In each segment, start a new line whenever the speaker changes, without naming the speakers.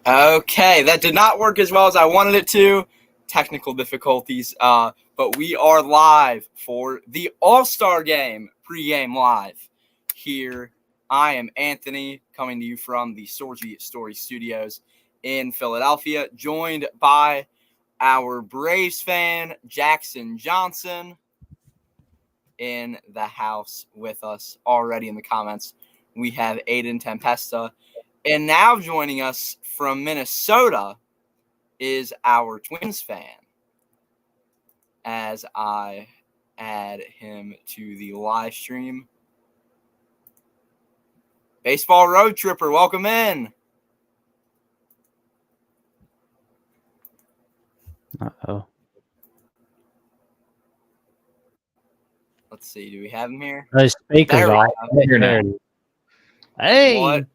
Okay, that did not work as well as I wanted it to. Technical difficulties, but we are live for the All-Star Game pregame live. Here, I am Anthony, coming to you from the Sorgy Story Studios in Philadelphia, joined by our Braves fan, Jackson Johnson, in the house with us already in the comments. We have Aiden Tempesta. And now joining us from Minnesota is our Twins fan, as I add him to the live stream. Baseball Road Tripper, welcome in.
Uh-oh.
Let's see, do we have him here?
The speaker's
There we
off.
go.
Here now. Hey!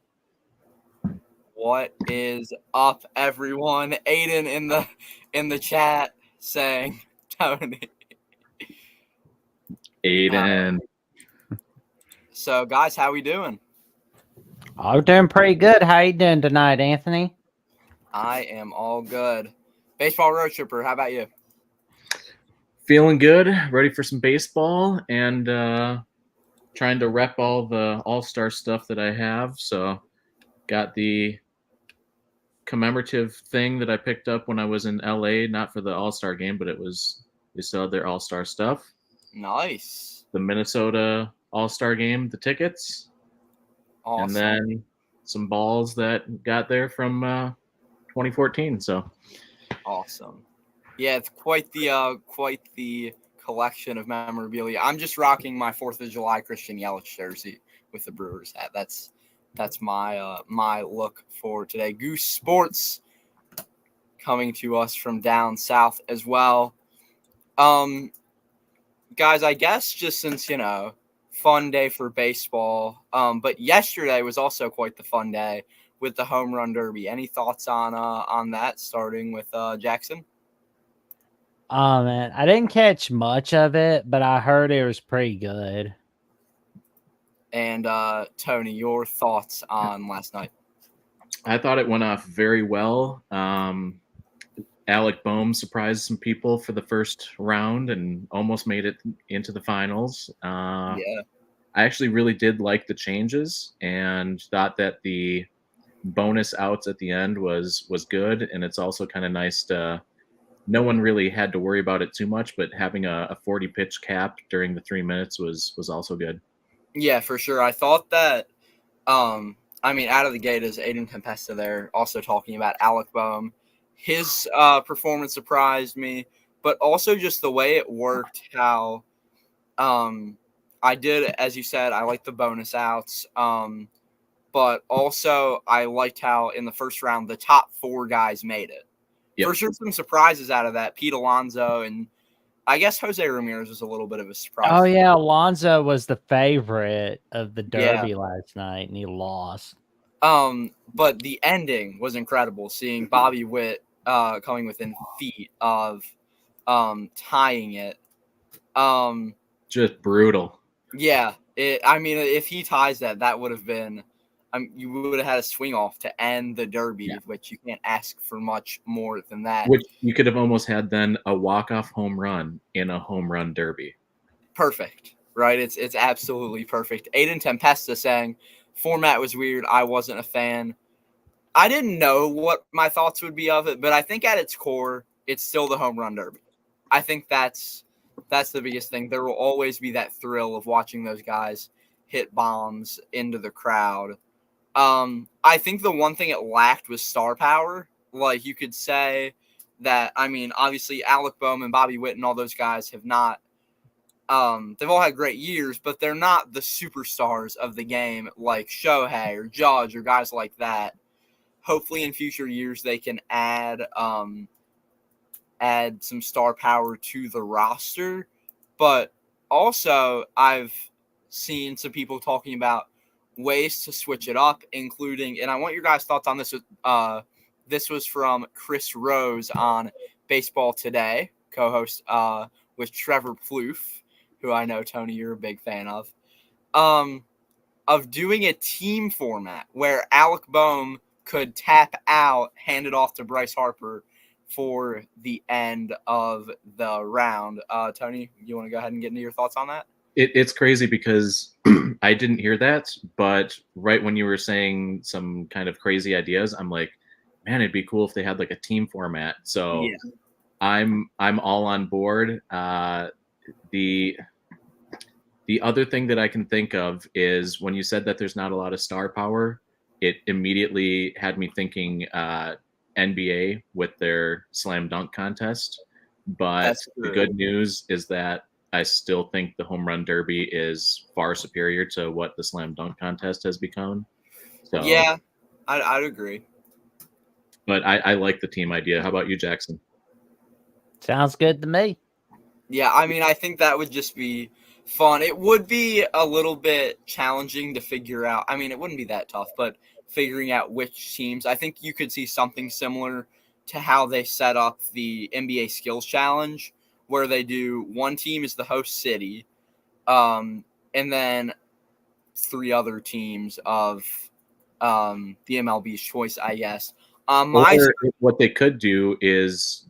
What is up, everyone? Aiden in the chat saying Tony.
Aiden.
So, guys, how we doing?
I'm doing pretty good. How you doing tonight, Anthony?
I am all good. Baseball Road Tripper, how about you?
Feeling good, ready for some baseball, and trying to rep all the all-star stuff that I have. So got the commemorative thing that I picked up when I was in LA, not for the all-star game, but they still had their all-star stuff.
Nice.
The Minnesota all-star game, the tickets.
Awesome.
And then some balls that got there from 2014. So
awesome. Yeah, it's quite the collection of memorabilia. I'm just rocking my 4th of July Christian Yelich jersey with the Brewers hat. That's my my look for today. Goose Sports coming to us from down south as well. Guys, I guess just since, fun day for baseball. But yesterday was also quite the fun day with the home run derby. Any thoughts on that, starting with Jackson?
Oh, man. I didn't catch much of it, but I heard it was pretty good.
And Tony, your thoughts on last night?
I thought it went off very well. Alec Boehm surprised some people for the first round and almost made it into the finals.
Yeah.
I actually really did like the changes and thought that the bonus outs at the end was good. And it's also kind of nice to no one really had to worry about it too much, but having a 40 pitch cap during the 3 minutes was also good.
Yeah, for sure. I thought that, out of the gate is Aiden Tempesta there, also talking about Alec Boehm. His performance surprised me, but also just the way it worked, how I did, as you said, I liked the bonus outs, but also I liked how in the first round the top 4 guys made it. Yep. For sure, some surprises out of that. Pete Alonso and I guess Jose Ramirez was a little bit of a surprise.
Oh, yeah, Alonso was the favorite of the derby last night, and he lost.
But the ending was incredible, seeing Bobby Witt coming within feet of tying it.
Just brutal.
Yeah, if he ties that would have been you would have had a swing off to end the derby, which you can't ask for much more than that.
Which you could have almost had then a walk-off home run in a home run derby.
Perfect, right? It's absolutely perfect. Aiden Tempesta saying format was weird. I wasn't a fan. I didn't know what my thoughts would be of it, but I think at its core, it's still the home run derby. I think that's the biggest thing. There will always be that thrill of watching those guys hit bombs into the crowd. I think the one thing it lacked was star power. Like, you could say that, obviously Alec Boehm and Bobby Witt and all those guys have not, they've all had great years, but they're not the superstars of the game like Shohei or Judge or guys like that. Hopefully in future years they can add some star power to the roster. But also I've seen some people talking about ways to switch it up, including, and I want your guys' thoughts on this. This was from Chris Rose on Baseball Today, co-host with Trevor Plouffe, who I know, Tony, you're a big fan of doing a team format where Alec Boehm could tap out, hand it off to Bryce Harper for the end of the round. Tony, you want to go ahead and get into your thoughts on that?
It's crazy because I didn't hear that, but right when you were saying some kind of crazy ideas, I'm like, man, it'd be cool if they had like a team format. So
Yeah.
I'm all on board. The other thing that I can think of is when you said that there's not a lot of star power, it immediately had me thinking NBA with their slam dunk contest. But
That's
the
true.
good news is that I still think the home run derby is far superior to what the slam dunk contest has become. So
Yeah, I'd agree.
But I like the team idea. How about you, Jackson?
Sounds good to me.
Yeah, I mean, I think that would just be fun. It would be a little bit challenging to figure out. I mean, it wouldn't be that tough, but figuring out which teams. I think you could see something similar to how they set up the NBA Skills Challenge, where they do one team is the host city, and then 3 other teams of the MLB's choice, I guess.
Or what they could do is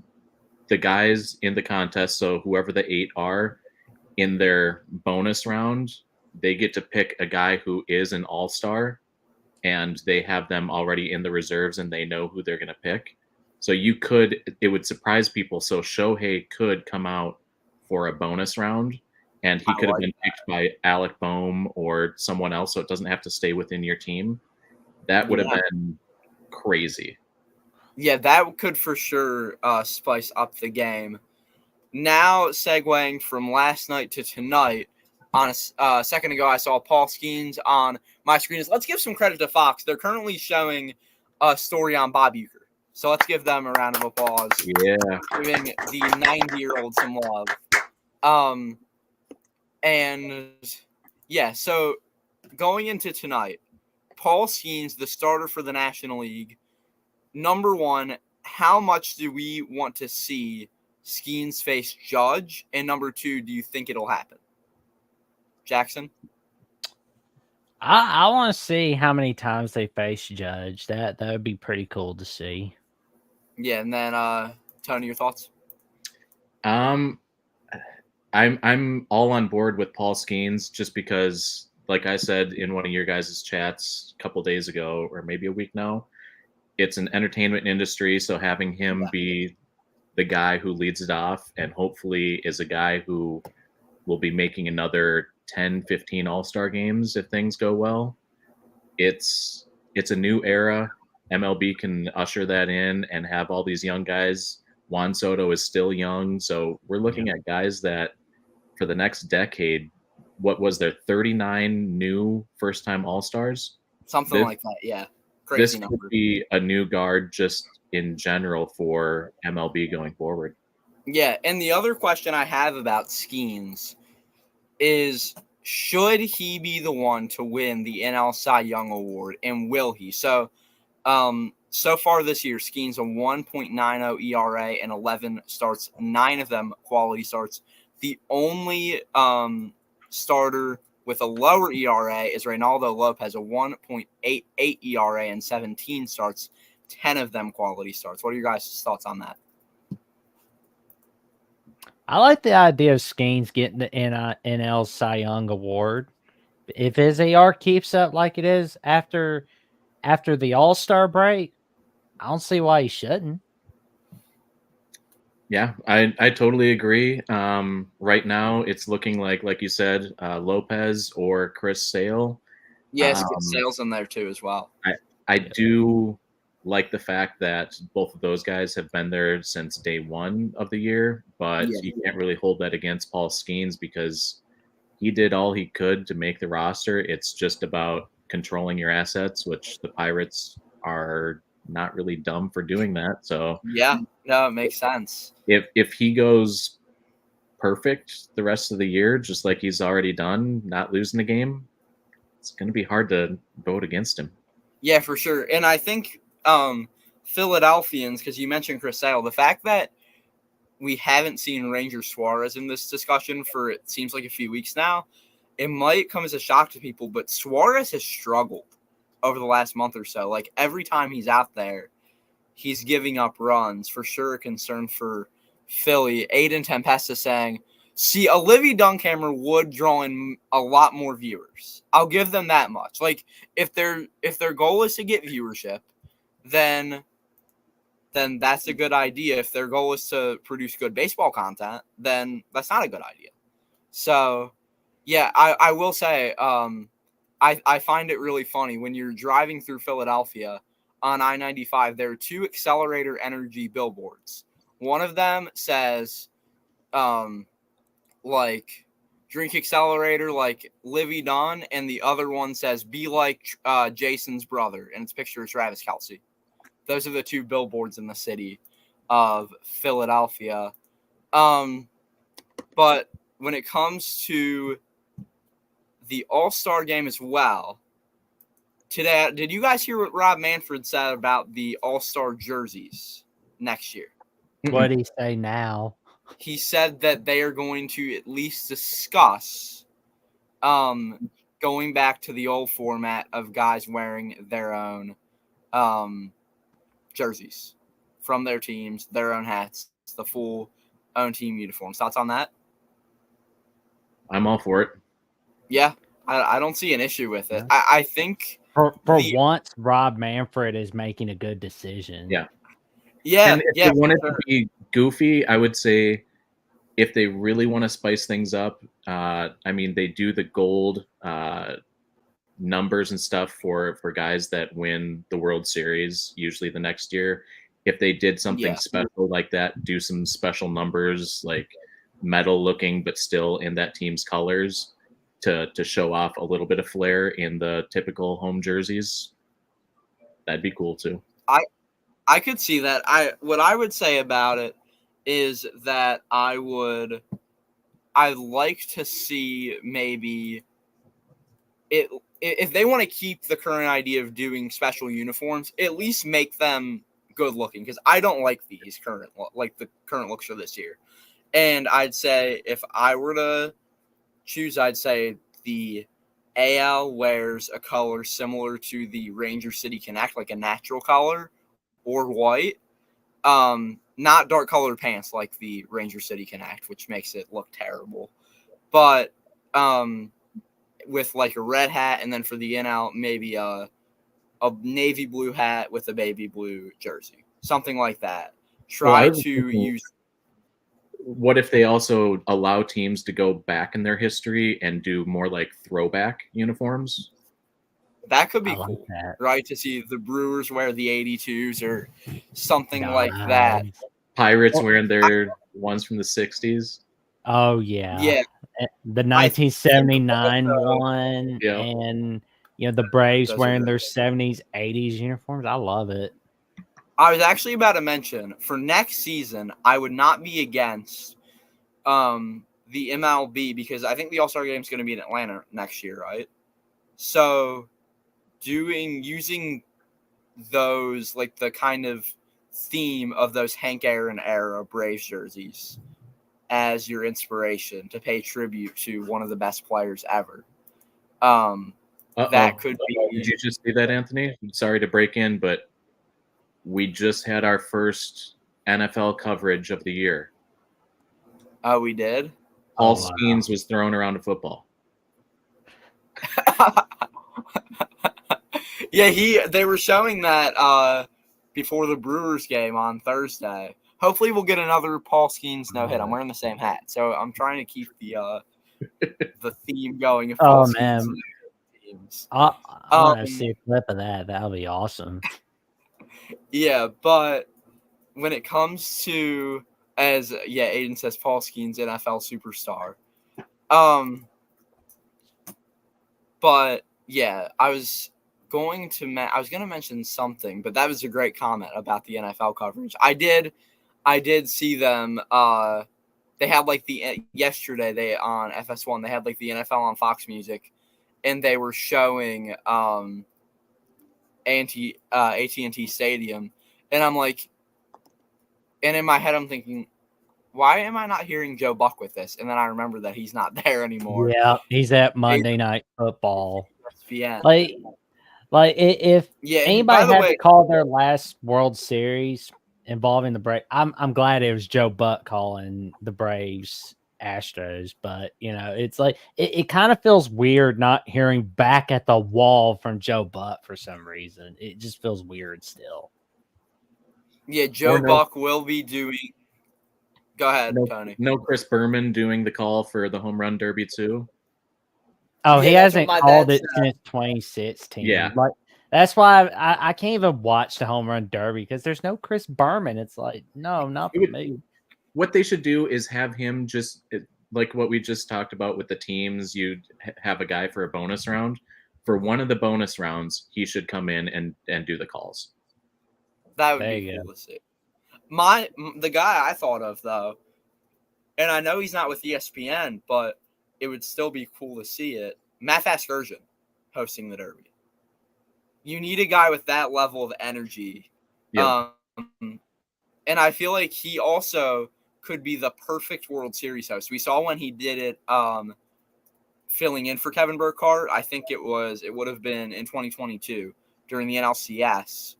the guys in the contest, so whoever the 8 are, in their bonus round, they get to pick a guy who is an all-star, and they have them already in the reserves, and they know who they're going to pick. So it would surprise people. So Shohei could come out for a bonus round, and he could have been picked by Alec Boehm or someone else, so it doesn't have to stay within your team. That would have been crazy.
Yeah, that could for sure spice up the game. Now, segueing from last night to tonight, on a second ago, I saw Paul Skeens on my screen. Let's give some credit to Fox. They're currently showing a story on Bob Uecker. So let's give them a round of applause.
Yeah.
Giving the 90-year-old some love. And yeah, so going into tonight, Paul Skeens, the starter for the National League. Number one, how much do we want to see Skeens face Judge? And number two, do you think it'll happen? Jackson?
I want to see how many times they face Judge. That would be pretty cool to see.
Yeah, and then Tony, your thoughts?
I'm all on board with Paul Skeens just because, like I said in one of your guys' chats a couple days ago, or maybe a week now, it's an entertainment industry, so having him be the guy who leads it off and hopefully is a guy who will be making another 10, 15 All-Star games if things go well. It's a new era. MLB can usher that in and have all these young guys. Juan Soto is still young, so we're looking at guys that for the next decade, what was there, 39 new first-time All-Stars?
Something like that, yeah. Crazy
This
number.
could be a new guard just in general for MLB going forward.
Yeah, and the other question I have about Skeens is, should he be the one to win the NL Cy Young Award, and will he? So, so far this year, Skeens a 1.90 ERA and 11 starts, 9 of them quality starts. The only starter with a lower ERA is Reynaldo Lopez, a 1.88 ERA and 17 starts, 10 of them quality starts. What are your guys' thoughts on that?
I like the idea of Skeens getting the NL Cy Young Award. If his AR keeps up like it is after the All-Star break, I don't see why he shouldn't.
Yeah, I totally agree. Right now, it's looking like you said, Lopez or Chris Sale.
Yes, Sale's in there too as well.
I do like the fact that both of those guys have been there since day one of the year, but you can't really hold that against Paul Skeens because he did all he could to make the roster. It's just about controlling your assets, which the Pirates are not really dumb for doing that. So
yeah, no, it makes sense.
If he goes perfect the rest of the year, just like he's already done, not losing the game, it's going to be hard to vote against him.
Yeah, for sure. And I think Philadelphians, because you mentioned Chris Sale, the fact that we haven't seen Ranger Suarez in this discussion for, it seems like, a few weeks now, it might come as a shock to people, but Suarez has struggled over the last month or so. Like every time he's out there, he's giving up runs. For sure, a concern for Philly. Aiden Tempesta saying, see, a Livy Dunn camera would draw in a lot more viewers. I'll give them that much. Like if their goal is to get viewership, then that's a good idea. If their goal is to produce good baseball content, then that's not a good idea. So, yeah, I will say I find it really funny when you're driving through Philadelphia on I-95, there are 2 Accelerator Energy billboards. One of them says, like, drink Accelerator like Livy Dunn, and the other one says, be like Jason's brother, and it's a picture of Travis Kelce. Those are the 2 billboards in the city of Philadelphia. But when it comes to the All-Star game as well, today, did you guys hear what Rob Manfred said about the All-Star jerseys next year?
What did he say now?
He said that they are going to at least discuss going back to the old format of guys wearing their own jerseys from their teams, their own hats, the full own team uniforms. Thoughts on that?
I'm all for it.
Yeah, I don't see an issue with it. I think
for once, Rob Manfred is making a good decision.
Yeah.
Yeah.
And if they want it to be goofy, I would say if they really want to spice things up, I mean, they do the gold numbers and stuff for guys that win the World Series, usually the next year. If they did something special like that, do some special numbers, like metal looking, but still in that team's colors to show off a little bit of flair in the typical home jerseys, that'd be cool too.
I could see that. What I would say about it is that I'd like to see maybe it if they want to keep the current idea of doing special uniforms, at least make them good looking, because I don't like the current looks for this year. And I'd say if I were to choose, I'd say the AL wears a color similar to the Ranger City Connect, like a natural color or white. Not dark colored pants like the Ranger City Connect, which makes it look terrible. But with like a red hat, and then for the NL, maybe a navy blue hat with a baby blue jersey. Something like that. Try to use.
What if they also allow teams to go back in their history and do more like throwback uniforms?
That could be cool, right? To see the Brewers wear the 82s or something like that.
Pirates wearing their ones from the 60s.
Oh, yeah.
Yeah.
The 1979 one, and the Braves wearing their 70s, 80s uniforms. I love it.
I was actually about to mention, for next season, I would not be against the MLB, because I think the All-Star Game is going to be in Atlanta next year, right? So using those, like the kind of theme of those Hank Aaron era Braves jerseys as your inspiration to pay tribute to one of the best players ever. That could be.
Did you just say that, Anthony? I'm sorry to break in, but we just had our first NFL coverage of the year.
Oh, we did?
Paul Skeens was thrown around a football.
Yeah, they were showing that before the Brewers game on Thursday. Hopefully we'll get another Paul Skeens no-hit. I'm wearing the same hat, so I'm trying to keep the theme going. Of Paul
man.
Teams.
I want to see a clip of that. That'll be awesome.
Yeah, but when it comes to, as Aiden says, Paul Skeens, NFL superstar. But yeah, I was going to mention something, but that was a great comment about the NFL coverage. I did see them. They had like yesterday they on FS1. They had like the NFL on Fox Music, and they were showing AT&T Stadium, and I'm like, and in my head I'm thinking, why am I not hearing Joe Buck with this? And then I remember that he's not there anymore.
Yeah, he's at Monday Night Football.
ESPN.
Like, Like if
Yeah, and by
anybody
the
had
way,
to call their last World Series involving the Braves, I'm glad it was Joe Buck calling the Braves Astros, but it's like it kind of feels weird not hearing back at the wall from Joe Buck for some reason. It just feels weird still.
yeah, Joe Buck will be doing. Go ahead, Tony.
No Chris Berman doing the call for the home run derby too.
Oh,
Yeah,
he
that's what
hasn't
my
called
dad
it
said.
since 2016.
Yeah.
Like that's why I can't even watch the home run derby because there's no Chris Berman. It's like, no, not for me.
What they should do is have him just like what we just talked about with the teams. You'd have a guy for a bonus round. For one of the bonus rounds, he should come in and do the calls.
That would be cool to see. The guy I thought of though, and I know he's not with ESPN, but it would still be cool to see it. Matt Vasgersian hosting the Derby. You need a guy with that level of energy.
Yeah.
And I feel like he also could be the perfect World Series host. We saw when he did it filling in for Kevin Burkhardt. I think it would have been in 2022 during the NLCS.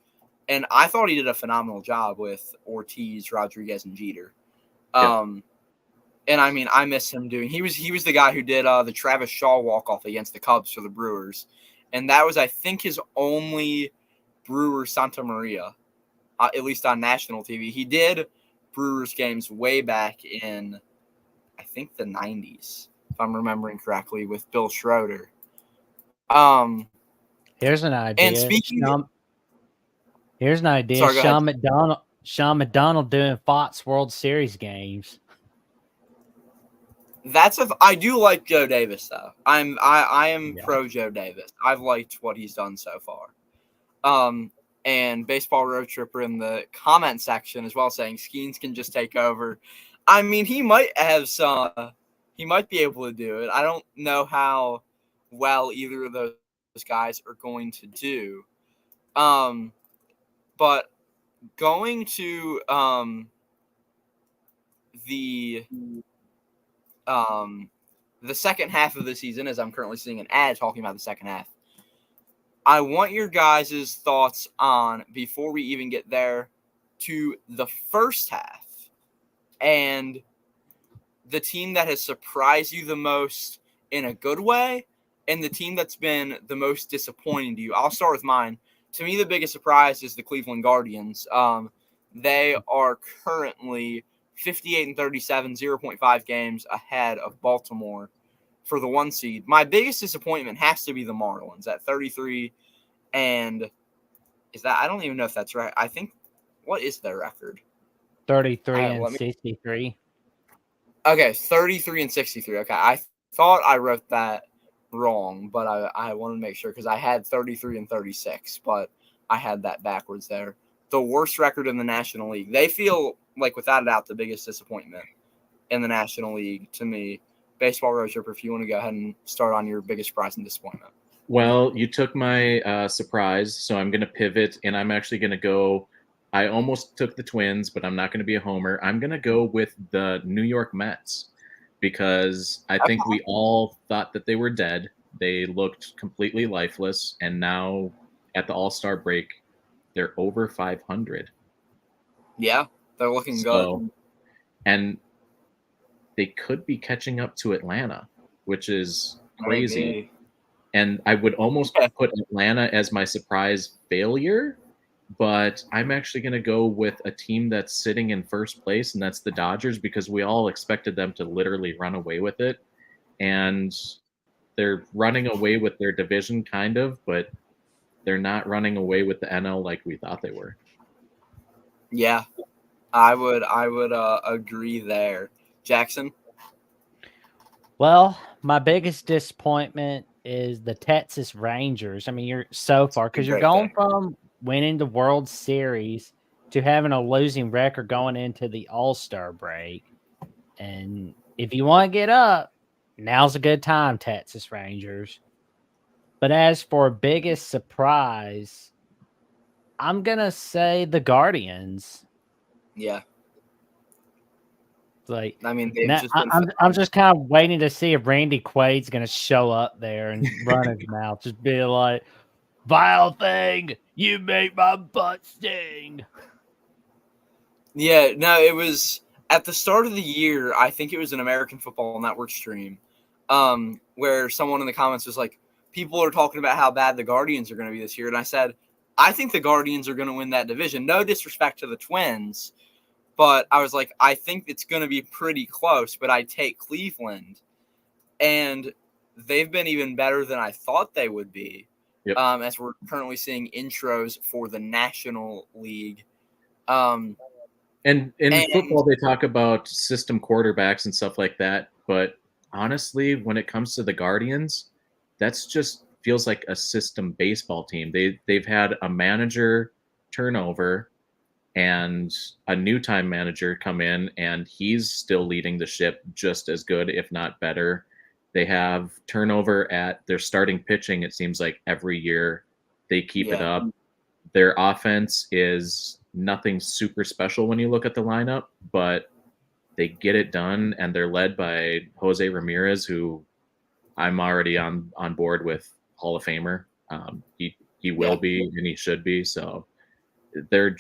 And I thought he did a phenomenal job with Ortiz, Rodriguez, and Jeter. And I mean, I miss him doing. He was the guy who did the Travis Shaw walk-off against the Cubs for the Brewers. And that was, I think, his only Brewer Santa Maria, at least on national TV. He did Brewers games way back in, I think, the 90s, if I'm remembering correctly, with Bill Schroeder.
Here's an idea.
And speaking
here's an idea.
Sorry,
Sean McDonald doing Fox World Series games.
I do like Joe Davis though. I am pro Joe Davis. I've liked what he's done so far. And Baseball Road Tripper in the comment section as well saying Skeens can just take over. I mean, he might have he might be able to do it. I don't know how well either of those guys are going to do. But going to the second half of the season, as I'm currently seeing an ad talking about the second half, I want your guys' thoughts on, before we even get there, to the first half and the team that has surprised you the most in a good way and the team that's been the most disappointing to you. I'll start with mine. To me, the biggest surprise is the Cleveland Guardians. They are currently 58-37, 0.5 games ahead of Baltimore for the 1 seed. My biggest disappointment has to be the Marlins at 33, and I don't even know if that's right. I think, what is their record?
33-63.
Okay, 33-63. Okay, I thought I wrote that wrong, but I wanted to make sure because I had 33-36, but I had that backwards there. The worst record in the National League. They feel like, without a doubt, the biggest disappointment in the National League to me. Baseball Road Trip, if you want to go ahead and start on your biggest surprise and disappointment.
Well, you took my surprise, so I'm going to pivot, and I'm actually going to go. I almost took the Twins, but I'm not going to be a homer. I'm going to go with the New York Mets because I think we all thought that they were dead. They looked completely lifeless, and now at the All-Star break, they're over 500.
Yeah, they're looking good.
And they could be catching up to Atlanta, which is crazy.
Maybe.
And I would almost put Atlanta as my surprise failure, but I'm actually going to go with a team that's sitting in first place, and that's the Dodgers, because we all expected them to literally run away with it. And they're running away with their division, kind of, but they're not running away with the NL like we thought they were.
Yeah, I would agree there. Jackson?
Well, my biggest disappointment is the Texas Rangers. I mean, you're so far because you're going from winning the World Series to having a losing record going into the All-Star break. And if you want to get up, now's a good time, Texas Rangers. But as for biggest surprise, I'm going to say the Guardians.
Yeah.
Like,
I mean,
I'm just kind of waiting to see if Randy Quaid's going to show up there and run his mouth, just be like, Vile thing, you make my butt sting.
Yeah, no, it was at the start of the year. I think it was an American Football Network stream, where someone in the comments was like, "People are talking about how bad the Guardians are going to be this year," and I said, "I think the Guardians are going to win that division. No disrespect to the Twins, but I was like, I think it's going to be pretty close. But I take Cleveland, and they've been even better than I thought they would be."
Yep.
As we're currently seeing intros for the National League. And
in football, they talk about system quarterbacks and stuff like that. But honestly, when it comes to the Guardians, that's just feels like a system baseball team. They've had a manager turnover and a new time manager come in, and he's still leading the ship just as good, if not better. They have turnover at their starting pitching. It seems like every year they keep it up. Their offense is nothing super special when you look at the lineup, but they get it done, and they're led by Jose Ramirez, who I'm already on board with Hall of Famer. He will be, and he should be. So they're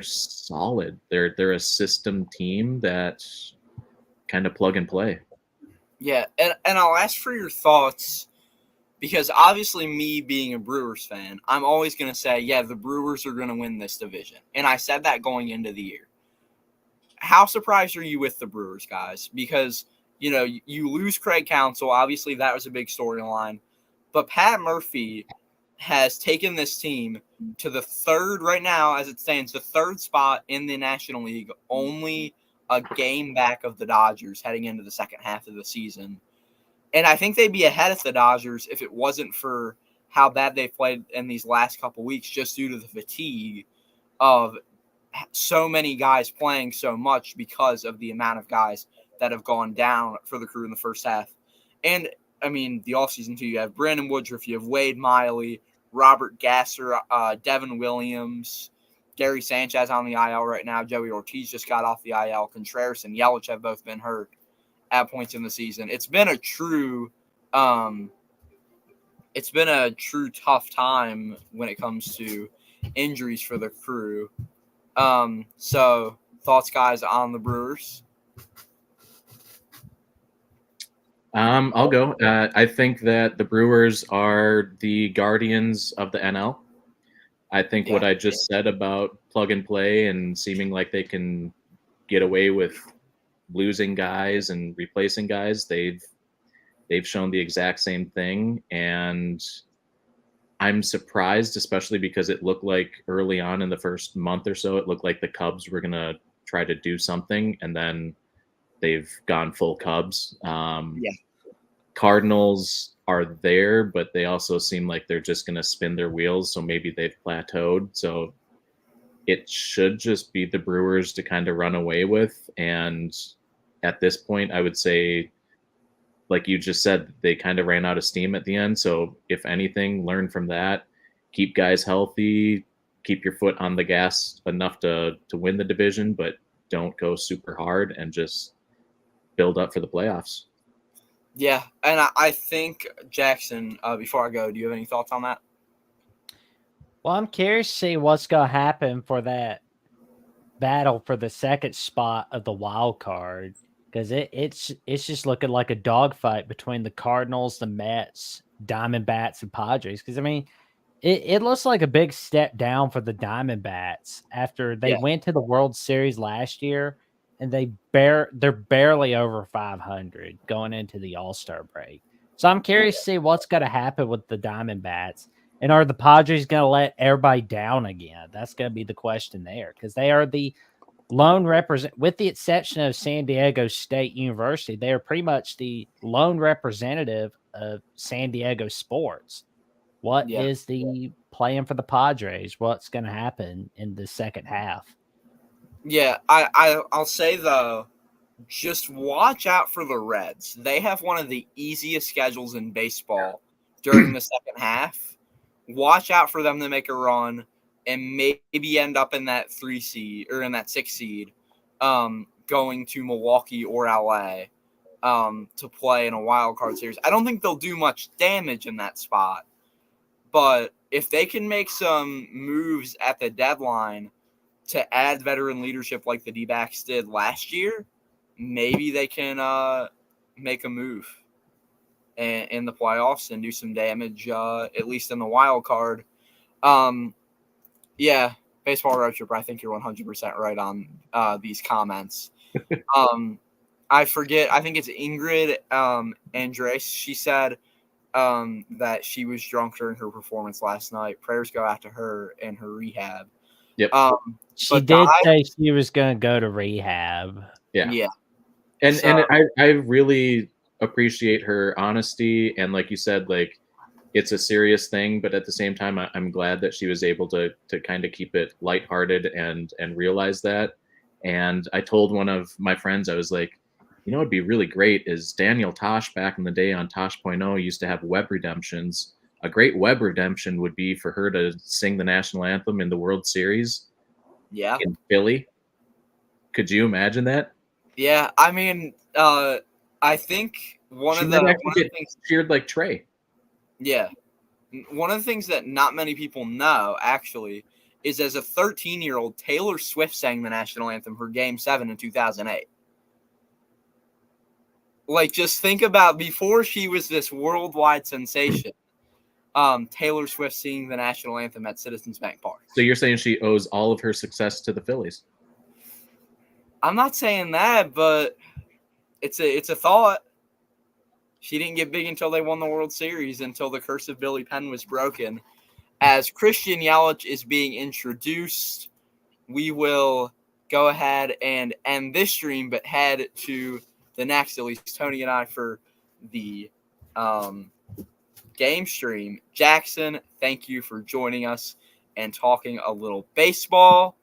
solid. They're a system team that kind of plug and play.
Yeah, and I'll ask for your thoughts, because obviously me being a Brewers fan, I'm always going to say, yeah, the Brewers are going to win this division. And I said that going into the year. How surprised are you with the Brewers, guys? Because, you lose Craig Counsell. Obviously, that was a big storyline. But Pat Murphy has taken this team to the third, right now, as it stands, the third spot in the National League, only a game back of the Dodgers heading into the second half of the season. And I think they'd be ahead of the Dodgers if it wasn't for how bad they played in these last couple weeks, just due to the fatigue of so many guys playing so much because of the amount of guys that have gone down for the Crew in the first half. And, I mean, the offseason, too. You have Brandon Woodruff, you have Wade Miley, Robert Gasser, Devin Williams, Gary Sanchez on the IL right now. Joey Ortiz just got off the IL. Contreras and Yelich have both been hurt at points in the season. It's been a true tough time when it comes to injuries for the Crew. So thoughts, guys, on the Brewers?
I'll go. I think that the Brewers are the Guardians of the NL. I think what I just said about plug and play and seeming like they can get away with losing guys and replacing guys, they've shown the exact same thing. And I'm surprised, especially because it looked like early on in the first month or so, it looked like the Cubs were going to try to do something, and then they've gone full Cubs. Cardinals are there, but they also seem like they're just going to spin their wheels, so maybe they've plateaued. So it should just be the Brewers to kind of run away with. And at this point, I would say, like you just said, they kind of ran out of steam at the end. So if anything, learn from that. Keep guys healthy. Keep your foot on the gas enough to win the division, but don't go super hard, and just build up for the playoffs.
Yeah, and I think, Jackson, before I go, do you have any thoughts on that?
Well, I'm curious to see what's going to happen for that battle for the second spot of the wild card, because it's just looking like a dogfight between the Cardinals, the Mets, Diamondbacks, and Padres. Because, I mean, it looks like a big step down for the Diamondbacks after they went to the World Series last year, and they're barely over 500 going into the All-Star break. So I'm curious to see what's going to happen with the Diamondbacks. And are the Padres going to let everybody down again? That's going to be the question there, because they are the lone with the exception of San Diego State University, they are pretty much the lone representative of San Diego sports. What is the plan for the Padres? What's going to happen in the second half?
Yeah, I'll say, though, just watch out for the Reds. They have one of the easiest schedules in baseball during the second half. Watch out for them to make a run and maybe end up in that 3 seed or in that 6 seed, going to Milwaukee or LA to play in a wild card series. I don't think they'll do much damage in that spot, But if they can make some moves at the deadline to add veteran leadership like the D-backs did last year, maybe they can make a move in the playoffs and do some damage, at least in the wild card. Yeah, Baseball Road Trip, I think you're 100% right on these comments. I forget, I think it's Ingrid Andres. She said that she was drunk during her performance last night. Prayers go out to her and her rehab.
Yep.
She did say she was going to go to rehab.
Yeah.
And
So-
I really appreciate her honesty, and like you said, like it's a serious thing, but at the same time, I'm glad that she was able to kind of keep it lighthearted and realize that. And I told one of my friends, I was like, you know, it'd be really great is Daniel Tosh back in the day on Tosh.0 used to have web redemptions. A great web redemption would be for her to sing the national anthem in the World Series.
Yeah.
In Philly. Could you imagine that?
Yeah. I mean, I think one of the
things cheered like Trey.
Yeah. One of the things that not many people know, actually, is as a 13-year-old, Taylor Swift sang the national anthem for Game 7 in 2008. Like, just think about before she was this worldwide sensation, Taylor Swift singing the national anthem at Citizens Bank Park.
So you're saying she owes all of her success to the Phillies?
I'm not saying that, but it's a thought. She didn't get big until they won the World Series, until the curse of Billy Penn was broken. As Christian Yelich is being introduced, we will go ahead and end this stream, but head to the next, at least Tony and I, for the game stream. Jackson, thank you for joining us and talking a little baseball.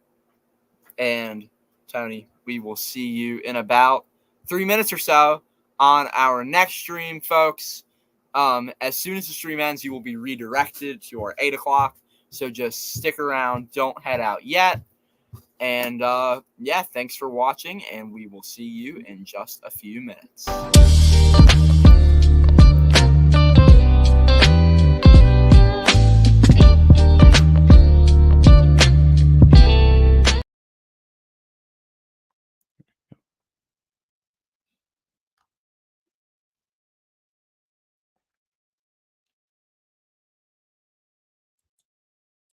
And Tony, we will see you in about 3 minutes or so on our next stream, folks. As soon as the stream ends, you will be redirected to our 8 o'clock. So just stick around. Don't head out yet. And yeah, thanks for watching, and we will see you in just a few minutes.